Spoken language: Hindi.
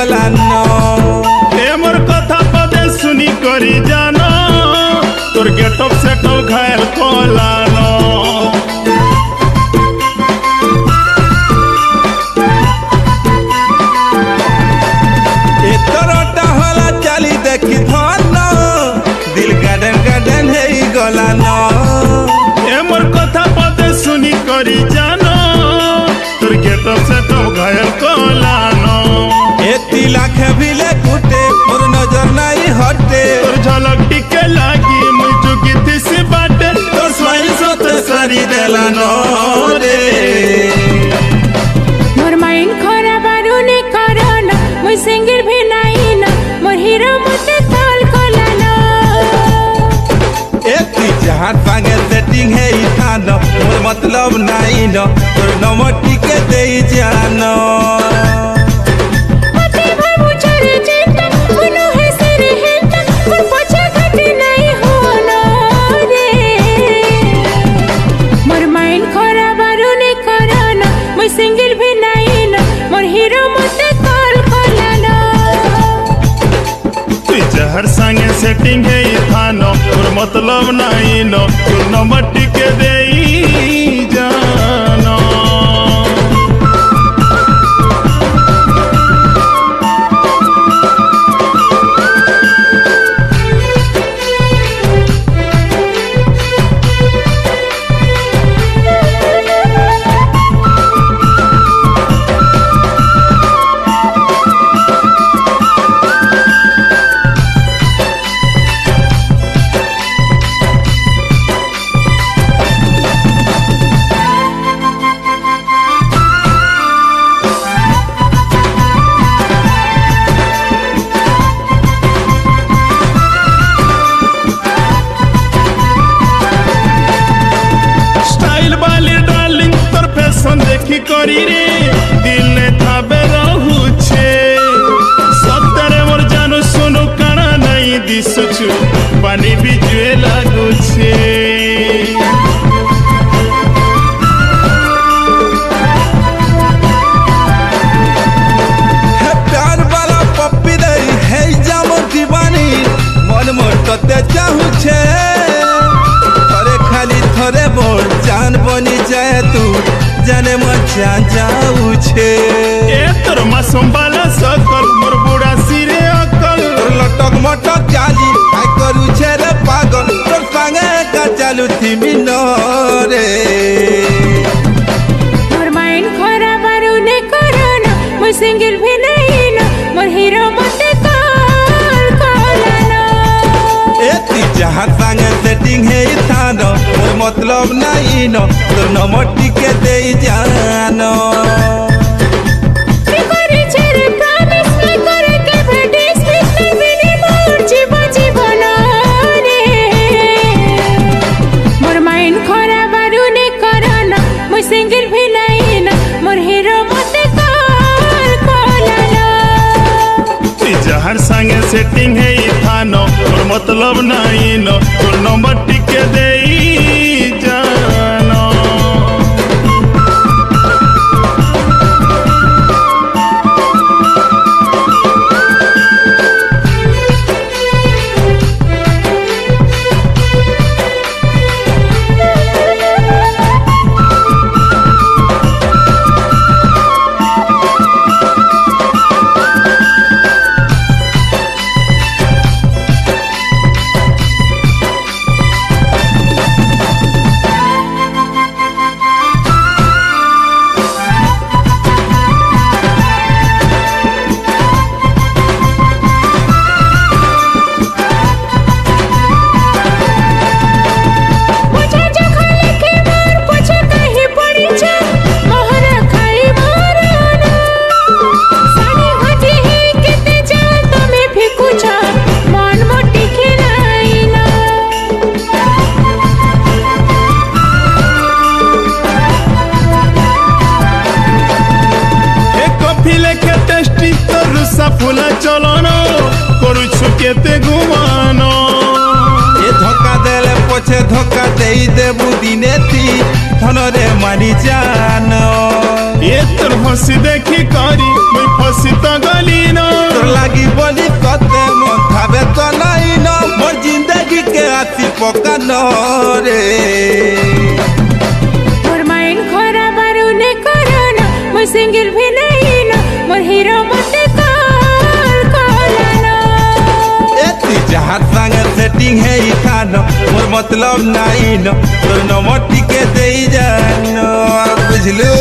गलान मोर कथा पदे सुनी करी जानो तोर गेटअप सेटअप घायल कलानो एतरटा होला चाली देखी धन दिल गार्डन गार्डन है गलान मोर कथा पदे सुनी करी जानो तोर गेटअप सेटअप घायल कलानो एती लाख भिले कुटे मोर नजर नहीं हटे तोर झलक टिके लागी मुई चुकी थी सी बाटे तोर स्माइल सत सारी देलानो रे मोर माइंड खराब आरुने करना मुई सिंगर भी नहीं ना मोर हीरो मते ताल कलाना एती जहां संगे सेटिंग है इथान मोर मतलब नहीं न तोर नंबर टिके दे जानो सिंगल भी नहीं ना मोर हीरो मते कॉल कलाना तू जहर संगे सेटिंग है थानो और मतलब नहीं नो तू नंबर टिके देई जानो देखी करी रे दिल ने थाबे रहुछे सत्तरे मोर जानो सुनो काना नहीं दिसुछु पानी भी जुए लागुछे है प्यार वाला पप्पी दे है जामो दीवानी मन मोर तते चाहू छे थरे खाली थरे बोल जान बनी जाए तू जाने मचा जाऊ छे ए तोर मासूम बाला सकल मोर बुढ़ा सिरे अकल तोर लटक मटक चाली काय करू छे रे पागल तोर संगे का चालू थी मिनो रे मोर माइंड खराब आरुने करना मोर सिंगल भी नहीं ना मोर हीरो मते कॉल कलाना एती जहां संगे सेटिंग है थानो मोर मतलब नहीं न तोर नंबर टिके दे जानो सिंगल भी नहीं ना मोर हीरो मते कॉल कलाना जहर संगे सेटिंग है थानो और मतलब नहीं नो तोर नंबर टिके देई जानो फुला चलनो करुछु केते घुमानो ए धोखा देले पछे धोखा देई देबु दिने थी थनरे मारी जानो ये तोर हंसी देखी करी मैं फसी तो गली न आसी पका रे मोर माइंड खरा बारू ने करना मैं सिंगल भी नहीं ना मोर हीरो मते कॉल ना एती जहाँ संगे सेटिंग है ई खानो मोर मतलब नहीं न तोर नंबर टिके दे जानो बुझलू।